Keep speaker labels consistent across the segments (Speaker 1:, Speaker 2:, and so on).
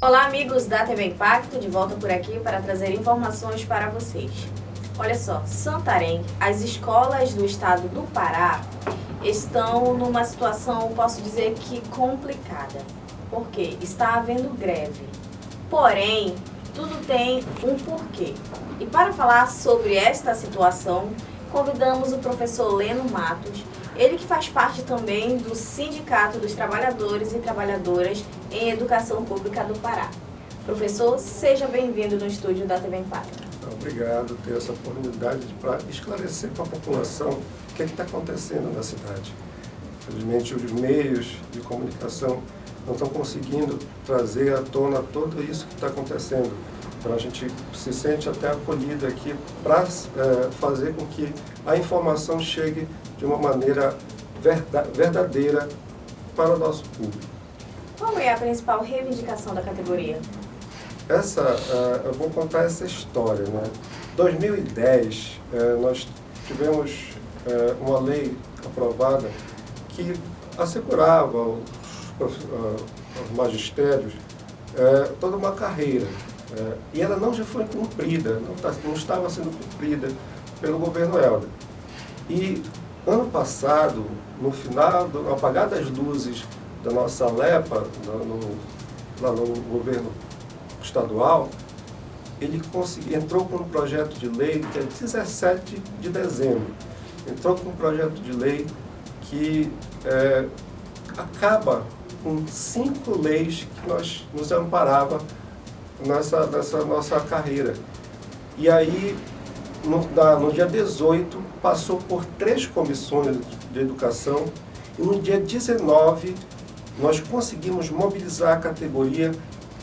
Speaker 1: Olá, amigos da TV Impacto, de volta por aqui para trazer informações para vocês. Olha só, Santarém, as escolas do estado do Pará estão numa situação, posso dizer que complicada, porque está havendo greve. Porém, tudo tem um porquê. E para falar sobre esta situação, convidamos o professor Leno Matos, ele que faz parte também do Sindicato dos Trabalhadores e Trabalhadoras em Educação Pública do Pará. Professor, seja bem-vindo no estúdio da TV Impacto.
Speaker 2: Obrigado por ter essa oportunidade para esclarecer para a população o que está acontecendo na cidade. Infelizmente, os meios de comunicação não estão conseguindo trazer à tona tudo isso que está acontecendo. Então, a gente se sente até acolhido aqui para fazer com que a informação chegue de uma maneira verdadeira para o nosso público.
Speaker 1: Qual é a principal reivindicação da categoria?
Speaker 2: Eu vou contar essa história, né? Em 2010, nós tivemos uma lei aprovada que assegurava aos magistérios toda uma carreira. E ela não já foi cumprida, não estava sendo cumprida pelo governo Helder. E ano passado, no final, no apagar das luzes da nossa LEPA, lá no governo estadual, ele entrou com um projeto de lei que é 17 de dezembro. Entrou com um projeto de lei que acaba com 5 leis que nos amparava nessa nossa carreira. E aí, no dia 18, passou por 3 comissões de educação e no dia 19, nós conseguimos mobilizar a categoria,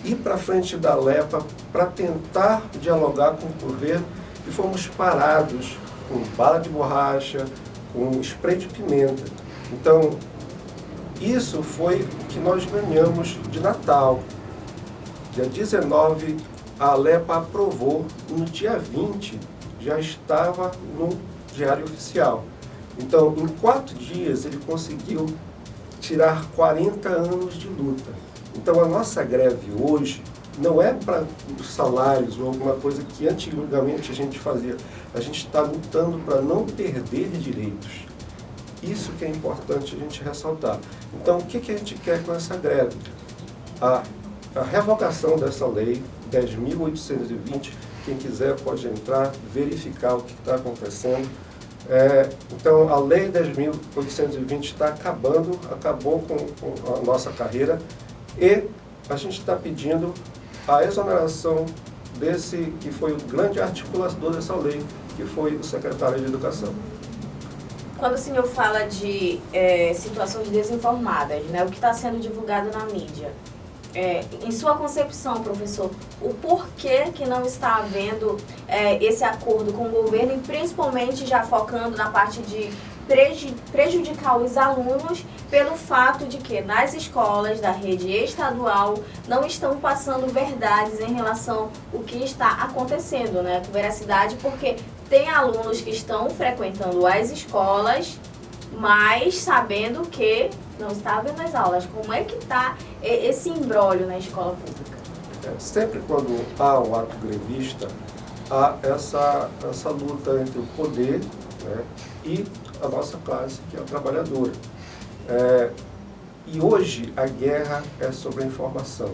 Speaker 2: ir para frente da LEPA para tentar dialogar com o governo e fomos parados com bala de borracha, com spray de pimenta. Então, isso foi o que nós ganhamos de Natal. Dia 19, a LEPA aprovou, no dia 20, já estava no Diário Oficial. Então, em 4 dias, ele conseguiu tirar 40 anos de luta. Então, a nossa greve hoje não é para os salários ou alguma coisa que antigamente a gente fazia. A gente está lutando para não perder direitos. Isso que é importante a gente ressaltar. Então, o que a gente quer com essa greve? A revogação dessa lei 10.820, quem quiser pode entrar, verificar o que está acontecendo. Então, a lei 10.820 está acabou com a nossa carreira e a gente está pedindo a exoneração desse que foi o grande articulador dessa lei, que foi o secretário de Educação.
Speaker 1: Quando o senhor fala de situações desinformadas, né, o que está sendo divulgado na mídia, em sua concepção, professor, o porquê que não está havendo esse acordo com o governo e principalmente já focando na parte de prejudicar os alunos pelo fato de que nas escolas da rede estadual não estão passando verdades em relação ao que está acontecendo, né, com veracidade, porque tem alunos que estão frequentando as escolas, mas sabendo que não está vendo as aulas. Como é que está esse imbróglio na escola pública?
Speaker 2: Sempre quando há um ato grevista, há essa luta entre o poder, né, e a nossa classe, que é a trabalhadora. E hoje a guerra é sobre a informação.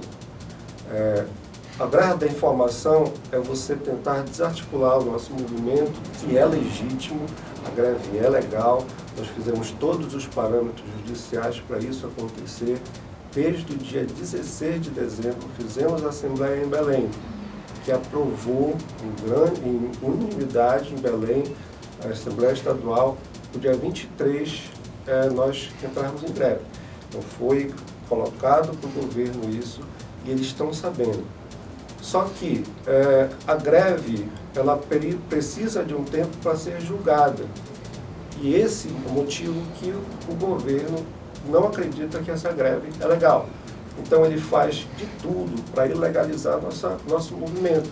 Speaker 2: A guerra da informação é você tentar desarticular o nosso movimento, que é legítimo, a greve é legal, nós fizemos todos os parâmetros judiciais para isso acontecer. Desde o dia 16 de dezembro, fizemos a Assembleia em Belém, que aprovou em unanimidade em Belém, a Assembleia Estadual, no dia 23, nós entrarmos em greve. Então foi colocado para o governo isso e eles estão sabendo. Só que a greve, ela precisa de um tempo para ser julgada. E esse é o motivo que o governo não acredita que essa greve é legal. Então ele faz de tudo para ilegalizar nosso movimento,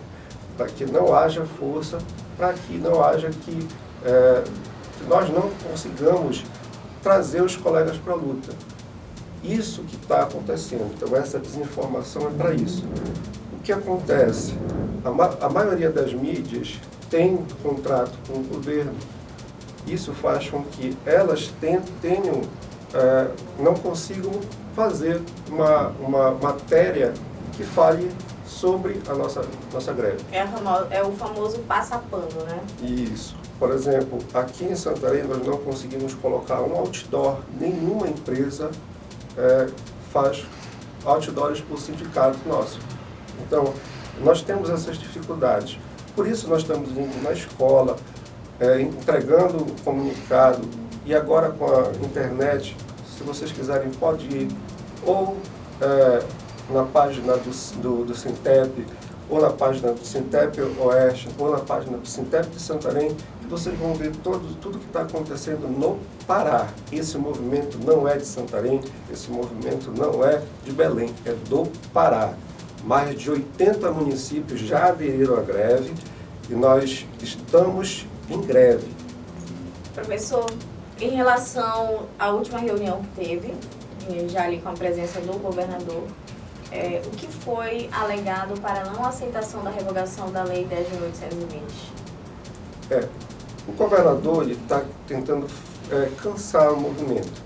Speaker 2: para que não haja força, para que não haja que nós não consigamos trazer os colegas para a luta. isso que está acontecendo. Então, essa desinformação é para isso. O que acontece? A maioria das mídias tem contrato com o governo. Isso faz com que elas não consigam fazer uma matéria que fale sobre a nossa greve.
Speaker 1: É o famoso passa-pano, né?
Speaker 2: Isso. Por exemplo, aqui em Santarém nós não conseguimos colocar um outdoor, nenhuma empresa faz outdoors por sindicato nosso. Então, nós temos essas dificuldades. Por isso nós estamos indo na escola, entregando o comunicado, e agora com a internet, se vocês quiserem, pode ir ou na página do Sintep, ou na página do Sintep Oeste, ou na página do Sintep de Santarém, que vocês vão ver tudo que está acontecendo no Pará. Esse movimento não é de Santarém, esse movimento não é de Belém, é do Pará. Mais de 80 municípios já aderiram à greve e nós estamos em greve.
Speaker 1: Professor, em relação à última reunião que teve, já ali com a presença do governador, o que foi alegado para a não aceitação da revogação da Lei 10.820?
Speaker 2: O governador está tentando cansar o movimento.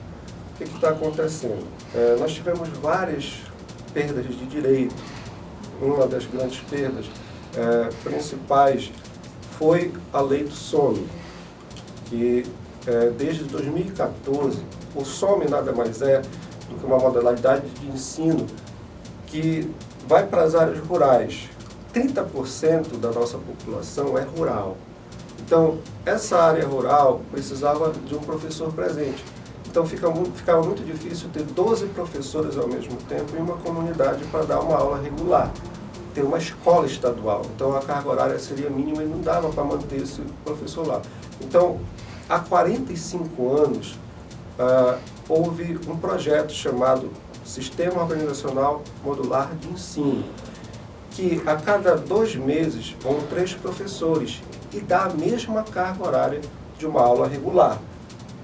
Speaker 2: O que está acontecendo? Nós tivemos várias perdas de direito. Uma das grandes perdas principais foi a lei do SOME, que desde 2014, o SOME nada mais é do que uma modalidade de ensino que vai para as áreas rurais. 30% da nossa população é rural. Então, essa área rural precisava de um professor presente. Então, ficava muito difícil ter 12 professores ao mesmo tempo em uma comunidade para dar uma aula regular. Ter uma escola estadual. Então, a carga horária seria mínima e não dava para manter esse professor lá. Então, há 45 anos, houve um projeto chamado Sistema Organizacional Modular de Ensino, que a cada 2 meses vão 3 professores e dá a mesma carga horária de uma aula regular.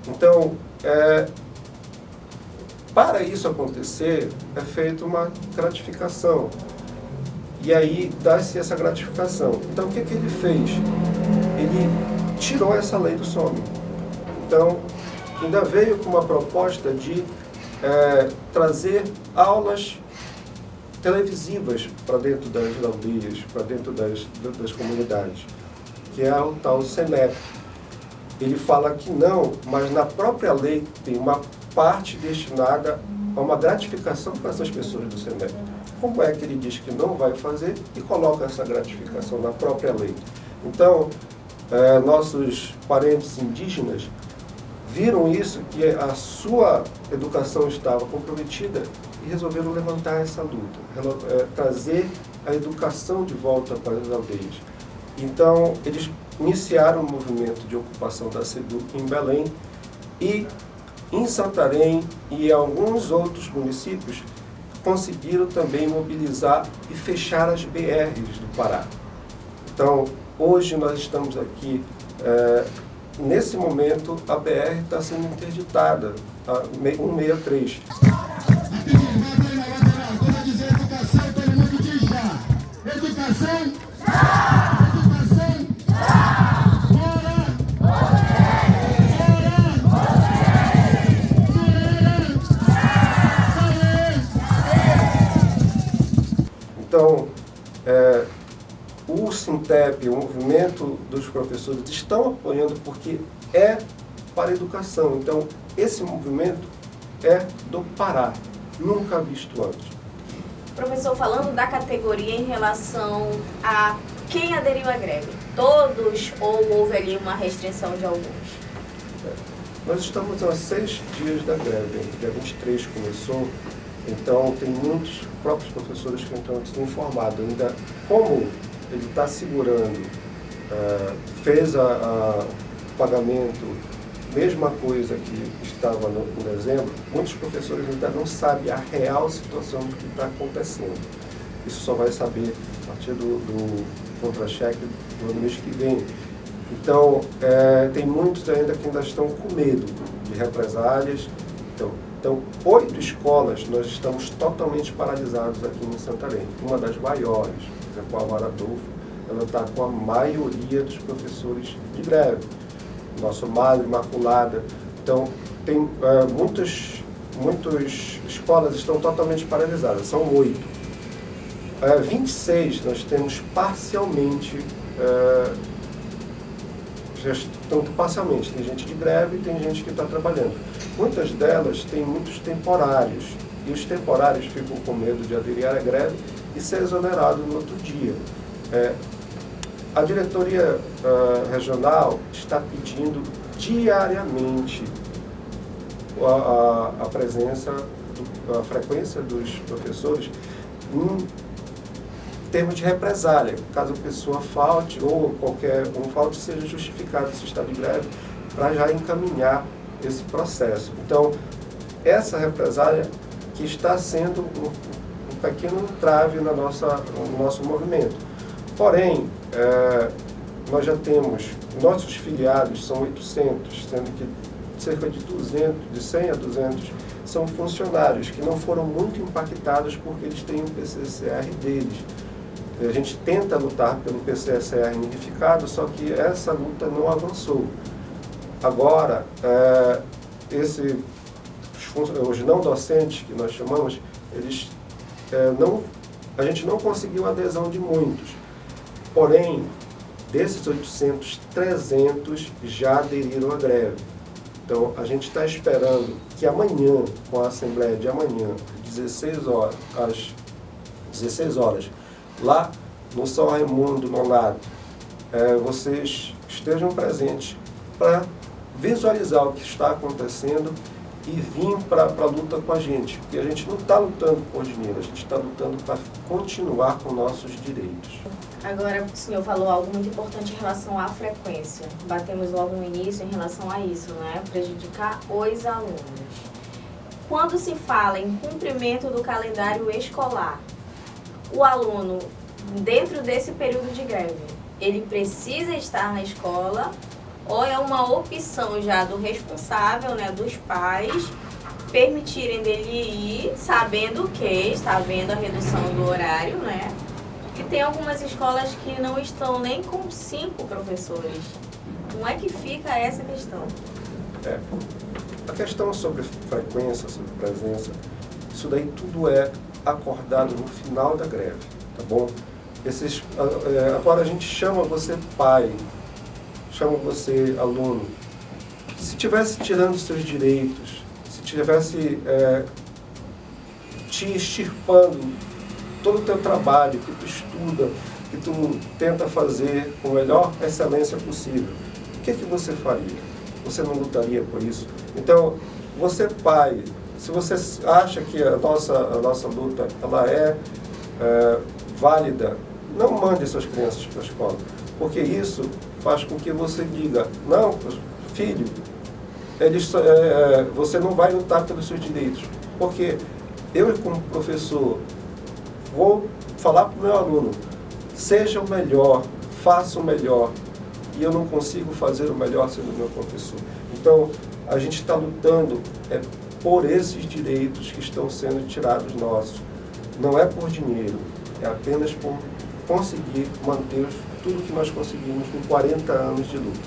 Speaker 2: Então, para isso acontecer, é feita uma gratificação. E aí dá-se essa gratificação. Então, o que ele fez? Ele tirou essa lei do SOME. Então, ainda veio com uma proposta de trazer aulas televisivas para dentro das aldeias, para dentro das comunidades, que é o tal SENEP. Ele fala que não, mas na própria lei tem uma parte destinada a uma gratificação para essas pessoas do SENEP. Como é que ele diz que não vai fazer e coloca essa gratificação na própria lei? Então, nossos parentes indígenas viram isso, que a sua educação estava comprometida e resolveram levantar essa luta, trazer a educação de volta para as aldeias. Então, eles iniciaram o movimento de ocupação da SEDUC em Belém e em Santarém e em alguns outros municípios conseguiram também mobilizar e fechar as BRs do Pará. Então, hoje nós estamos aqui, nesse momento a BR está sendo interditada, a 163.
Speaker 3: Quando dizer educação, todo mundo diz já. Educação? Já! Educação? Já! Bora!
Speaker 2: Então, o Sintep, o movimento dos professores, estão apoiando porque é para a educação. Então, esse movimento é do Pará, nunca visto antes.
Speaker 1: Professor, falando da categoria em relação a quem aderiu à greve, todos ou houve ali uma restrição de alguns?
Speaker 2: Nós estamos a 6 dias da greve, dia 23 começou, então tem muitos próprios professores que estão desinformados. Ainda como ele está segurando, fez o pagamento, mesma coisa que estava em dezembro, muitos professores ainda não sabem a real situação do que está acontecendo. Isso só vai saber a partir do contra-cheque do mês que vem. Então, tem muitos ainda que ainda estão com medo de represálias. Então, Então, 8 escolas nós estamos totalmente paralisados aqui em Santarém. Uma das maiores, por exemplo, a Álvaro Adolfo, ela está com a maioria dos professores de greve. Nosso Madre Imaculada. Então, tem muitas escolas estão totalmente paralisadas, são 8. 26 nós temos parcialmente, já estão parcialmente, tem gente de greve e tem gente que está trabalhando. Muitas delas têm muitos temporários, e os temporários ficam com medo de aderir à greve e ser exonerado no outro dia. A diretoria regional está pedindo diariamente a presença, a frequência dos professores em termos de represália. Caso a pessoa falte ou qualquer um falte, seja justificado esse estado de greve para já encaminhar esse processo. Então, essa represália que está sendo um pequeno entrave no nosso movimento. Porém, nós já temos, nossos filiados são 800, sendo que cerca de 200, de 100 a 200, são funcionários que não foram muito impactados porque eles têm um PCCR deles. A gente tenta lutar pelo PCCR unificado, só que essa luta não avançou. Agora, os não docentes, que nós chamamos, a gente não conseguiu a adesão de muitos. Porém, desses 800, 300 já aderiram à greve. Então, a gente está esperando que amanhã, com a Assembleia de amanhã, às 16 horas, lá no São Raimundo Nonato, vocês estejam presentes para visualizar o que está acontecendo e vir para a luta com a gente. Porque a gente não está lutando por dinheiro, a gente está lutando para continuar com nossos direitos.
Speaker 1: Agora, o senhor falou algo muito importante em relação à frequência. Batemos logo no início em relação a isso, né? Prejudicar os alunos. Quando se fala em cumprimento do calendário escolar, o aluno, dentro desse período de greve, ele precisa estar na escola ou é uma opção já do responsável, né, dos pais, permitirem dele ir, sabendo que está havendo a redução do horário, né? E tem algumas escolas que não estão nem com 5 professores. Como é que fica essa questão?
Speaker 2: A questão sobre frequência, sobre presença, isso daí tudo é acordado no final da greve, tá bom? Agora a gente chama você pai, chama você aluno. Se estivesse tirando seus direitos, se estivesse te extirpando todo o teu trabalho, que tu estuda, que tu tenta fazer com a melhor excelência possível, o que você faria? Você não lutaria por isso? Então, você pai, se você acha que a nossa luta ela é válida, não mande suas crianças para a escola, porque isso faz com que você diga, não, filho, você não vai lutar pelos seus direitos, porque eu, como professor, vou falar para o meu aluno, seja o melhor, faça o melhor, e eu não consigo fazer o melhor sendo meu professor. Então, a gente está lutando por esses direitos que estão sendo tirados nossos. Não é por dinheiro, é apenas por conseguir manter tudo que nós conseguimos em 40 anos de luta.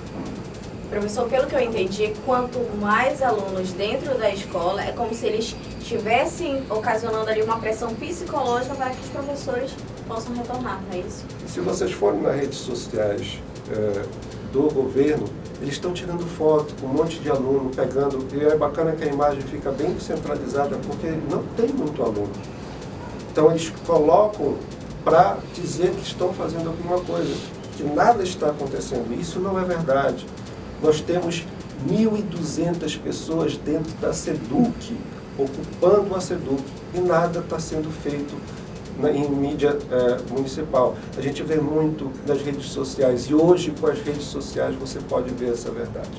Speaker 1: Professor, pelo que eu entendi, quanto mais alunos dentro da escola, é como se eles estivessem ocasionando ali uma pressão psicológica para que os professores possam retornar, não é isso?
Speaker 2: Se vocês forem nas redes sociais do governo, eles estão tirando foto com um monte de aluno, pegando, e é bacana que a imagem fica bem centralizada, porque não tem muito aluno. Então eles colocam para dizer que estão fazendo alguma coisa, que nada está acontecendo. Isso não é verdade. Nós temos 1.200 pessoas dentro da SEDUC, ocupando a SEDUC, e nada está sendo feito em mídia municipal. A gente vê muito nas redes sociais, e hoje com as redes sociais você pode ver essa verdade.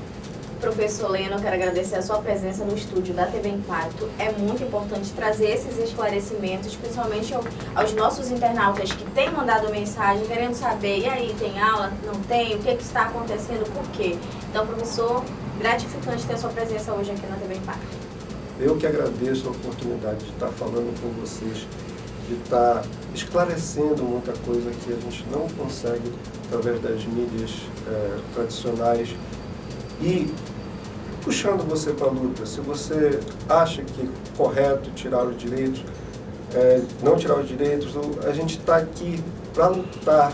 Speaker 1: Professor Leno, eu quero agradecer a sua presença no estúdio da TV Impacto. É muito importante trazer esses esclarecimentos, principalmente aos nossos internautas que têm mandado mensagem, querendo saber, e aí, tem aula? Não tem? O que está acontecendo? Por quê? Então, professor, gratificante ter a sua presença hoje aqui na TV Impacto.
Speaker 2: Eu que agradeço a oportunidade de estar falando com vocês, de estar esclarecendo muita coisa que a gente não consegue através das mídias tradicionais e puxando você para a luta. Se você acha que é correto tirar os direitos, não tirar os direitos, a gente está aqui para lutar,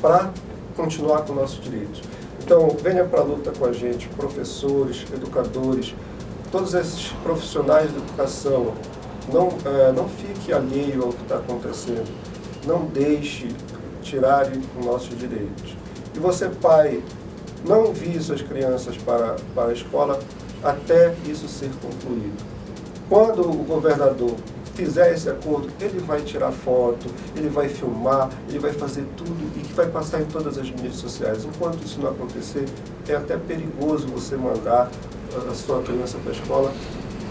Speaker 2: para continuar com nossos direitos. Então, venha para a luta com a gente, professores, educadores, todos esses profissionais de educação. Não fique alheio ao que está acontecendo. Não deixe tirarem os nossos direitos. E você, pai, não envie suas crianças para a escola até isso ser concluído. Quando o governador fizer esse acordo, ele vai tirar foto, ele vai filmar, ele vai fazer tudo e que vai passar em todas as mídias sociais. Enquanto isso não acontecer, é até perigoso você mandar a sua criança para a escola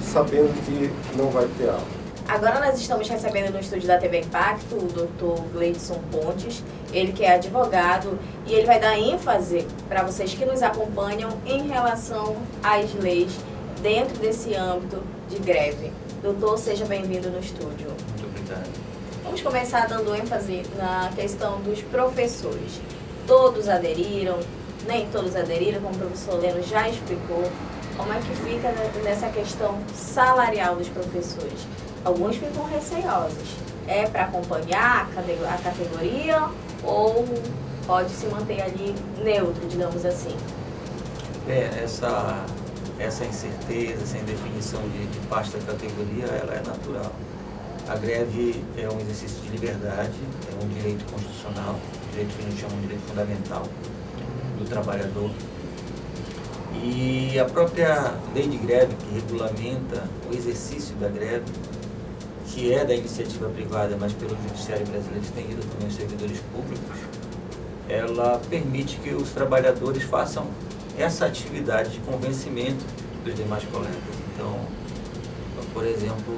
Speaker 2: sabendo que não vai ter aula.
Speaker 1: Agora nós estamos recebendo no estúdio da TV Impacto o Dr. Gleidson Pontes, ele que é advogado, e ele vai dar ênfase para vocês que nos acompanham em relação às leis dentro desse âmbito de greve. Doutor, seja bem-vindo no estúdio.
Speaker 4: Muito obrigado.
Speaker 1: Vamos começar dando ênfase na questão dos professores. Todos aderiram, nem todos aderiram, como o professor Leno já explicou. Como é que fica nessa questão salarial dos professores? Alguns ficam receosos. É para acompanhar a categoria ou pode se manter ali neutro, digamos assim?
Speaker 4: Essa incerteza, essa indefinição de parte da categoria, ela é natural. A greve é um exercício de liberdade, é um direito constitucional, um direito que a gente chama de direito fundamental do trabalhador. E a própria lei de greve, que regulamenta o exercício da greve, que é da iniciativa privada, mas pelo Judiciário brasileiro estendido também aos servidores públicos, ela permite que os trabalhadores façam essa atividade de convencimento dos demais colegas. Então, por exemplo,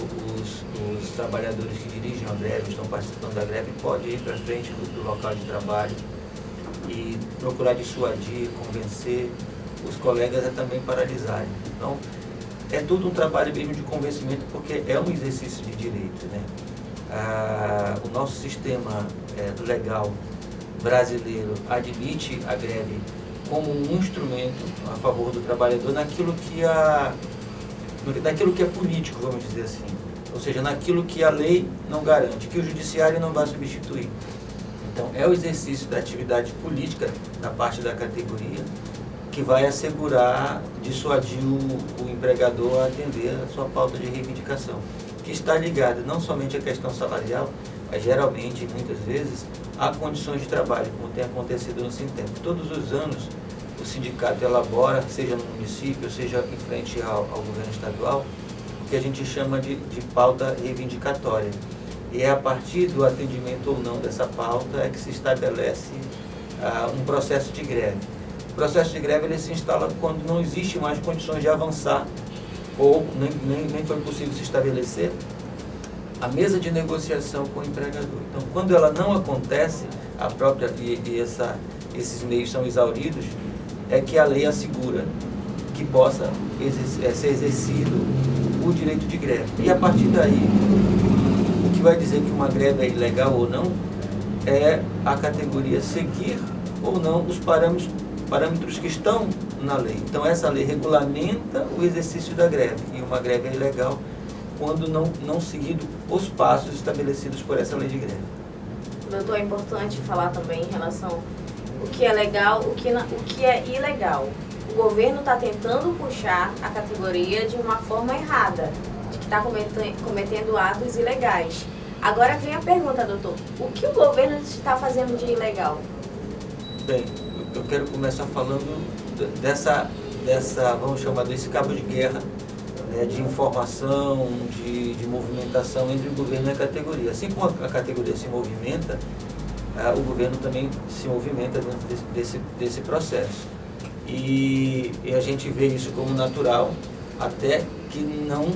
Speaker 4: os trabalhadores que dirigem a greve, estão participando da greve, podem ir para frente do local de trabalho e procurar dissuadir, convencer os colegas a também paralisarem. Então, é tudo um trabalho mesmo de convencimento, porque é um exercício de direito, né? O nosso sistema legal brasileiro admite a greve como um instrumento a favor do trabalhador naquilo que é político, vamos dizer assim. Ou seja, naquilo que a lei não garante, que o judiciário não vai substituir. Então, é o exercício da atividade política da parte da categoria que vai assegurar, dissuadir o empregador a atender a sua pauta de reivindicação, que está ligada não somente à questão salarial, mas geralmente, muitas vezes, a condições de trabalho, como tem acontecido no Sintempo. Todos os anos, o sindicato elabora, seja no município, seja em frente ao governo estadual, o que a gente chama de pauta reivindicatória. E é a partir do atendimento ou não dessa pauta é que se estabelece um processo de greve. O processo de greve ele se instala quando não existe mais condições de avançar ou nem foi possível se estabelecer a mesa de negociação com o empregador. Então, quando ela não acontece, esses meios são exauridos, é que a lei assegura que possa ser exercido o direito de greve. E a partir daí, o que vai dizer que uma greve é ilegal ou não é a categoria seguir ou não os parâmetros que estão na lei. Então, essa lei regulamenta o exercício da greve, e uma greve é ilegal quando não seguido os passos estabelecidos por essa lei de greve.
Speaker 1: Doutor, é importante falar também em relação o que é legal, o que é ilegal. O governo está tentando puxar a categoria de uma forma errada, de que está cometendo atos ilegais. Agora vem a pergunta, doutor, o que o governo está fazendo de ilegal?
Speaker 4: Bem, eu quero começar falando dessa vamos chamar desse cabo de guerra, de informação, de movimentação entre o governo e a categoria. Assim como a categoria se movimenta, o governo também se movimenta dentro desse processo. E a gente vê isso como natural, até que não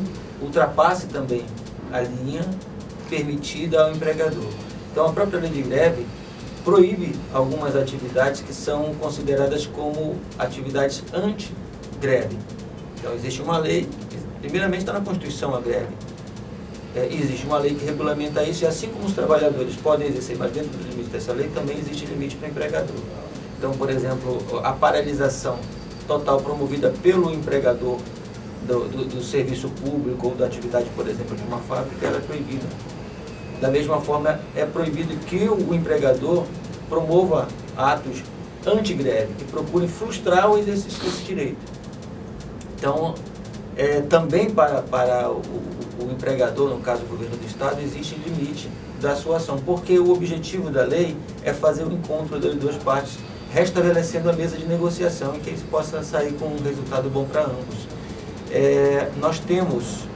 Speaker 4: ultrapasse também a linha permitida ao empregador. Então, a própria lei de greve proíbe algumas atividades que são consideradas como atividades anti-greve. Então, existe uma lei Primeiramente está na Constituição a greve. Existe uma lei que regulamenta isso, e assim como os trabalhadores podem exercer, mas dentro dos limites dessa lei também existe limite para o empregador. Então, por exemplo, a paralisação total promovida pelo empregador do serviço público ou da atividade, por exemplo, de uma fábrica, ela é proibida. Da mesma forma, é proibido que o empregador promova atos anti-greve, que procurem frustrar o exercício desse direito. Então, também para o empregador, no caso o governo do Estado, existe limite da sua ação, porque o objetivo da lei é fazer o encontro das duas partes, restabelecendo a mesa de negociação, e que eles possam sair com um resultado bom para ambos. Nós temos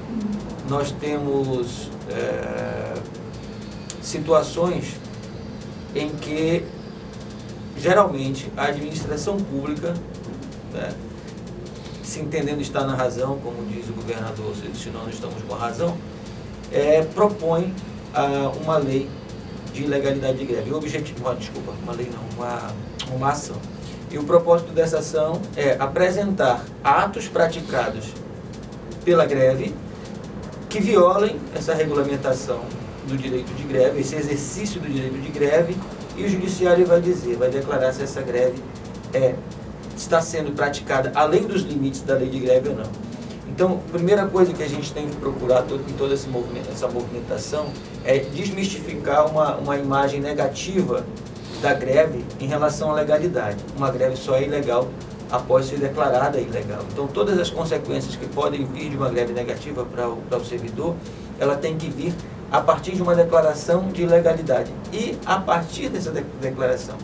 Speaker 4: situações em que, geralmente, a administração pública, né, se entendendo estar na razão, como diz o governador, se nós não estamos com a razão, propõe uma lei de ilegalidade de greve. O objetivo, uma lei não, uma ação. E o propósito dessa ação é apresentar atos praticados pela greve que violem essa regulamentação do direito de greve, esse exercício do direito de greve, e o judiciário vai declarar se essa greve está sendo praticada além dos limites da lei de greve ou não. Então, a primeira coisa que a gente tem que procurar em toda essa movimentação é desmistificar uma imagem negativa da greve em relação à legalidade. Uma greve só é ilegal após ser declarada ilegal. Então, todas as consequências que podem vir de uma greve negativa para o servidor, ela tem que vir a partir de uma declaração de ilegalidade. E a partir dessa declaração,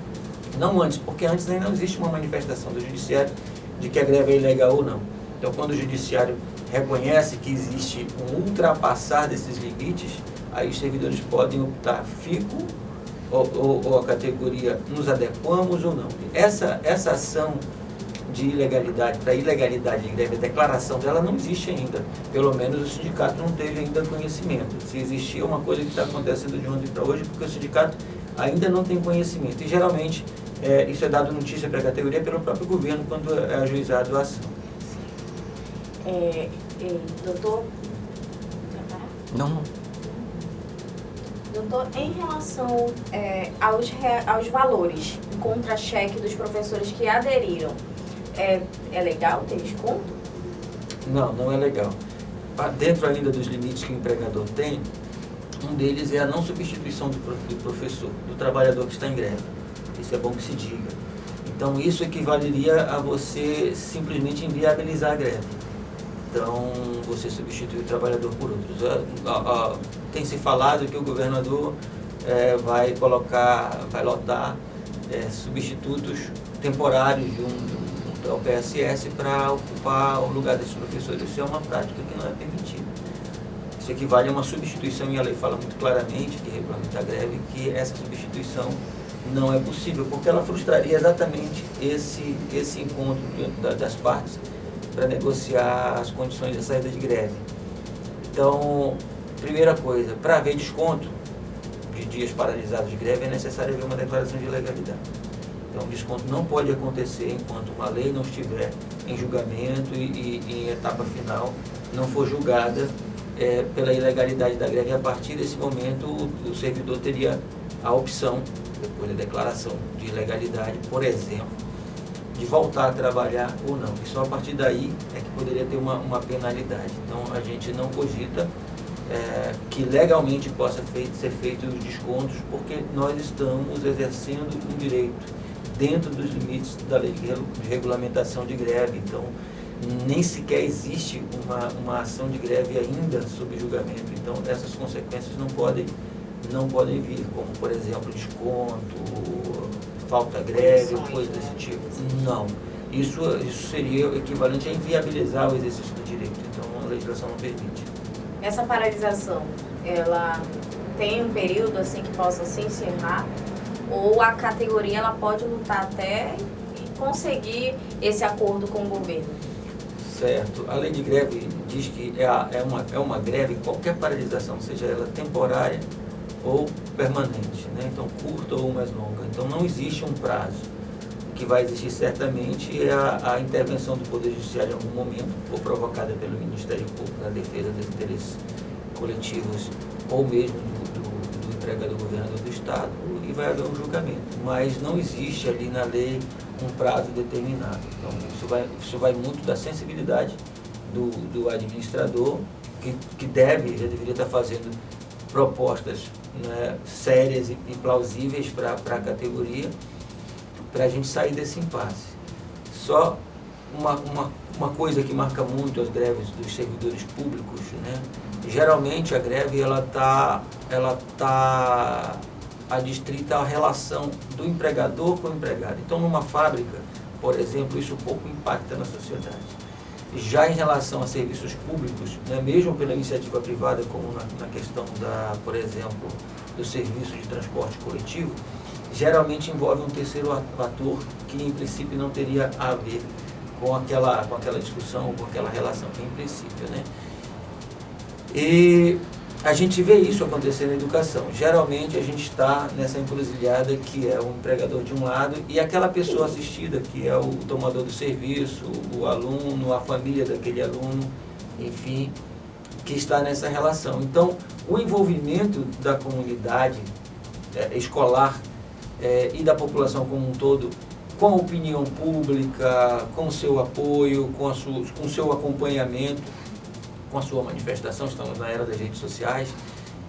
Speaker 4: não antes, porque antes ainda não existe uma manifestação do judiciário de que a greve é ilegal ou não. Então, quando o judiciário reconhece que existe um ultrapassar desses limites, aí os servidores podem optar, fico ou a categoria nos adequamos ou não. Essa ação de ilegalidade, para ilegalidade de greve, a declaração dela não existe ainda. Pelo menos o sindicato não teve ainda conhecimento. Se existia uma coisa que está acontecendo de ontem para hoje, porque o sindicato ainda não tem conhecimento. E geralmente isso é dado notícia para a categoria pelo próprio governo quando é ajuizado a ação.
Speaker 1: Doutor?
Speaker 4: Não.
Speaker 1: Doutor, em relação aos valores em contra-cheque dos professores que aderiram, é legal ter desconto?
Speaker 4: Não é legal. Dentro ainda dos limites que o empregador tem, um deles é a não substituição do professor, do trabalhador que está em greve. Isso é bom que se diga. Então, isso equivaleria a você simplesmente inviabilizar a greve. Então, você substitui o trabalhador por outros. Tem se falado que o governador vai lotar substitutos temporários do PSS para ocupar o lugar desses professores. Isso é uma prática que não é permitida. Isso equivale a uma substituição, e a lei fala muito claramente, que regulamenta a greve, que essa substituição não é possível, porque ela frustraria exatamente esse encontro das partes para negociar as condições de saída de greve. Então, primeira coisa, para haver desconto de dias paralisados de greve, é necessário haver uma declaração de ilegalidade. Então, o desconto não pode acontecer enquanto uma lei não estiver em julgamento e em etapa final não for julgada pela ilegalidade da greve. E a partir desse momento, o servidor teria a opção, depois da declaração de ilegalidade, por exemplo, de voltar a trabalhar ou não. E só a partir daí é que poderia ter uma penalidade. Então, a gente não cogita que legalmente possa ser feito os descontos, porque nós estamos exercendo um direito dentro dos limites da lei de regulamentação de greve. Então, nem sequer existe uma ação de greve ainda sob julgamento. Então, essas consequências não podem vir, como, por exemplo, desconto, falta greve, coisa desse tipo. Não. Isso seria equivalente a inviabilizar o exercício do direito. Então, a legislação não permite.
Speaker 1: Essa paralisação, ela tem um período assim que possa se encerrar? Ou a categoria ela pode lutar até conseguir esse acordo com o governo?
Speaker 4: Certo. A lei de greve diz que é uma greve, qualquer paralisação, seja ela temporária ou permanente, né? Então, curta ou mais longa. Então, não existe um prazo. O que vai existir certamente é a intervenção do Poder Judiciário em algum momento, ou provocada pelo Ministério Público na defesa dos interesses coletivos, ou mesmo do empregador governador do Estado, e vai haver um julgamento. Mas não existe ali na lei um prazo determinado. Então, isso vai muito da sensibilidade do administrador, que já deveria estar fazendo propostas, né, sérias e plausíveis para a categoria, para a gente sair desse impasse. Só uma coisa que marca muito as greves dos servidores públicos, né? Geralmente a greve ela tá adstrita à relação do empregador com o empregado. Então, numa fábrica, por exemplo, isso pouco impacta na sociedade. Já em relação a serviços públicos, né, mesmo pela iniciativa privada, como na questão por exemplo, do serviço de transporte coletivo, geralmente envolve um terceiro ator que, em princípio, não teria a ver com aquela discussão, com aquela relação, em princípio, né? E a gente vê isso acontecer na educação. Geralmente a gente está nessa encruzilhada que é o empregador de um lado e aquela pessoa assistida, que é o tomador do serviço, o aluno, a família daquele aluno, enfim, que está nessa relação. Então, o envolvimento da comunidade escolar e da população como um todo, com a opinião pública, com o seu apoio, com o seu acompanhamento, com a sua manifestação, estamos na era das redes sociais,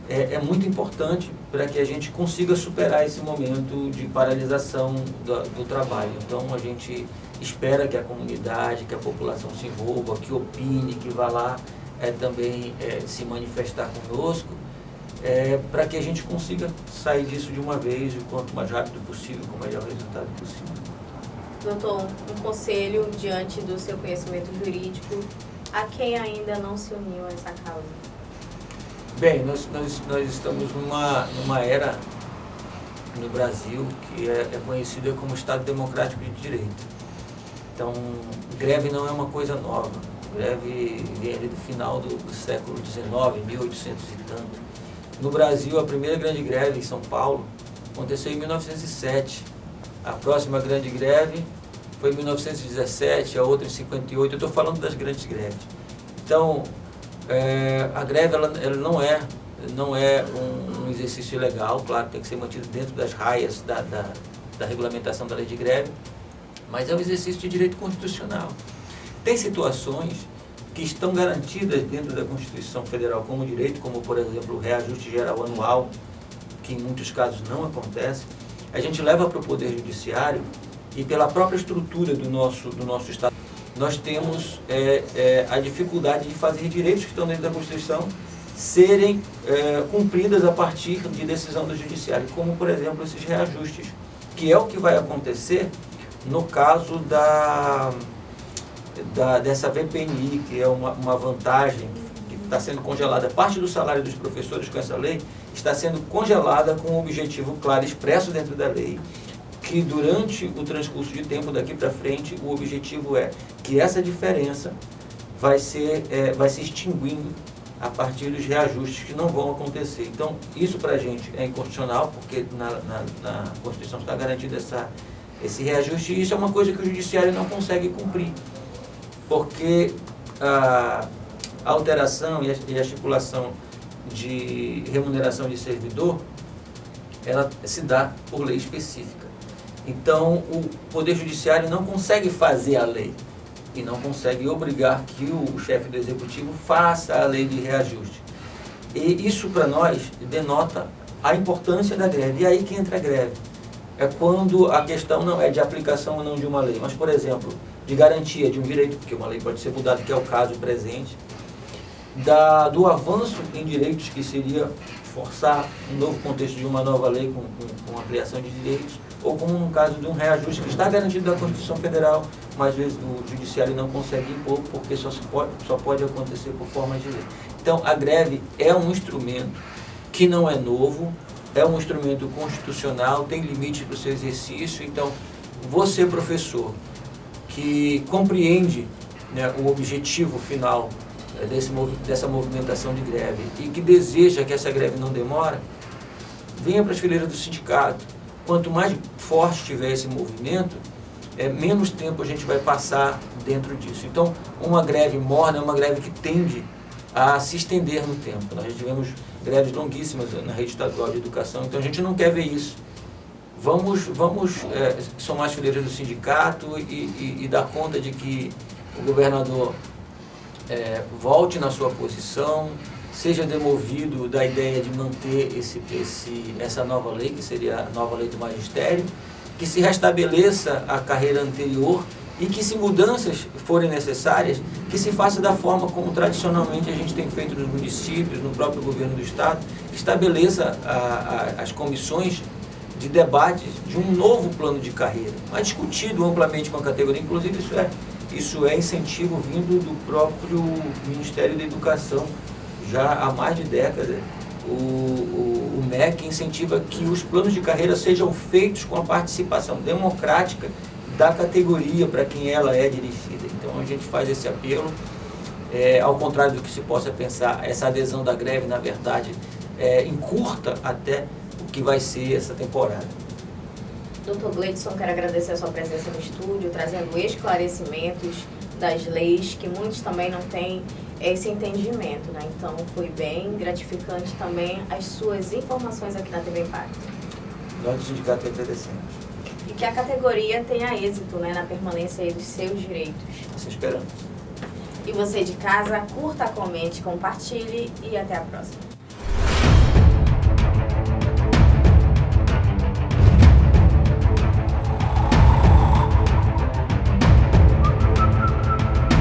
Speaker 4: é muito importante para que a gente consiga superar esse momento de paralisação do trabalho. Então, a gente espera que a comunidade, que a população se envolva, que opine, que vá lá também se manifestar conosco, para que a gente consiga sair disso de uma vez, o quanto mais rápido possível, com o melhor resultado possível.
Speaker 1: Doutor, um conselho diante do seu conhecimento jurídico a quem ainda não se uniu a essa causa?
Speaker 4: Bem, nós estamos numa era no Brasil que é conhecida como Estado Democrático de Direito. Então, greve não é uma coisa nova. Greve vem ali do final do século XIX, 1800 e tanto. No Brasil, a primeira grande greve em São Paulo aconteceu em 1907. A próxima grande greve foi em 1917, a outra em 58. Eu estou falando das grandes greves. Então, a greve ela não é um exercício ilegal, claro, tem que ser mantido dentro das raias da regulamentação da lei de greve, mas é um exercício de direito constitucional. Tem situações que estão garantidas dentro da Constituição Federal como direito, como, por exemplo, o reajuste geral anual, que em muitos casos não acontece. A gente leva para o Poder Judiciário e, pela própria estrutura do nosso Estado, nós temos a dificuldade de fazer direitos que estão dentro da Constituição serem cumpridas a partir de decisão do Judiciário, como, por exemplo, esses reajustes, que é o que vai acontecer no caso dessa VPNI, que é uma vantagem que está sendo congelada. Parte do salário dos professores com essa lei está sendo congelada com um objetivo claro, expresso dentro da lei, que durante o transcurso de tempo daqui para frente, o objetivo é que essa diferença vai se extinguindo a partir dos reajustes que não vão acontecer. Então, isso para a gente é inconstitucional, porque na Constituição está garantido esse reajuste, e isso é uma coisa que o Judiciário não consegue cumprir, porque a alteração e a estipulação de remuneração de servidor, ela se dá por lei específica. Então, o Poder Judiciário não consegue fazer a lei e não consegue obrigar que o chefe do Executivo faça a lei de reajuste. E isso, para nós, denota a importância da greve. E aí que entra a greve. É quando a questão não é de aplicação ou não de uma lei, mas, por exemplo, de garantia de um direito, porque uma lei pode ser mudada, que é o caso presente, do avanço em direitos, que seria forçar um novo contexto de uma nova lei com ampliação de direitos, ou como no caso de um reajuste que está garantido da Constituição Federal, mas vezes o Judiciário não consegue impor, porque só pode acontecer por forma de lei. Então, a greve é um instrumento que não é novo, é um instrumento constitucional, tem limite para o seu exercício. Então, você, professor, que compreende, né, o objetivo final dessa movimentação de greve e que deseja que essa greve não demore, venha para as fileiras do sindicato. Quanto mais forte tiver esse movimento, menos tempo a gente vai passar dentro disso. Então, uma greve morna é uma greve que tende a se estender no tempo. Nós já tivemos greves longuíssimas na rede estadual de educação, então a gente não quer ver isso. Vamos somar as fileiras do sindicato e dar conta de que o governador volte na sua posição, seja demovido da ideia de manter essa nova lei, que seria a nova lei do magistério, que se restabeleça a carreira anterior e que, se mudanças forem necessárias, que se faça da forma como tradicionalmente a gente tem feito nos municípios, no próprio governo do Estado, que estabeleça as comissões de debates de um novo plano de carreira, mas discutido amplamente com a categoria. Inclusive, isso é incentivo vindo do próprio Ministério da Educação. Já há mais de década, o MEC incentiva que os planos de carreira sejam feitos com a participação democrática da categoria para quem ela é dirigida. Então a gente faz esse apelo, ao contrário do que se possa pensar, essa adesão da greve, na verdade, encurta até o que vai ser essa temporada.
Speaker 1: Dr. Gleidson, quero agradecer a sua presença no estúdio, trazendo esclarecimentos das leis, que muitos também não têm esse entendimento, né? Então foi bem gratificante também as suas informações aqui na TV Impacto.
Speaker 4: Nós do sindicato agradecemos.
Speaker 1: E que a categoria tenha êxito, né, na permanência aí dos seus direitos.
Speaker 4: Nós esperamos.
Speaker 1: E você de casa, curta, comente, compartilhe e até a próxima.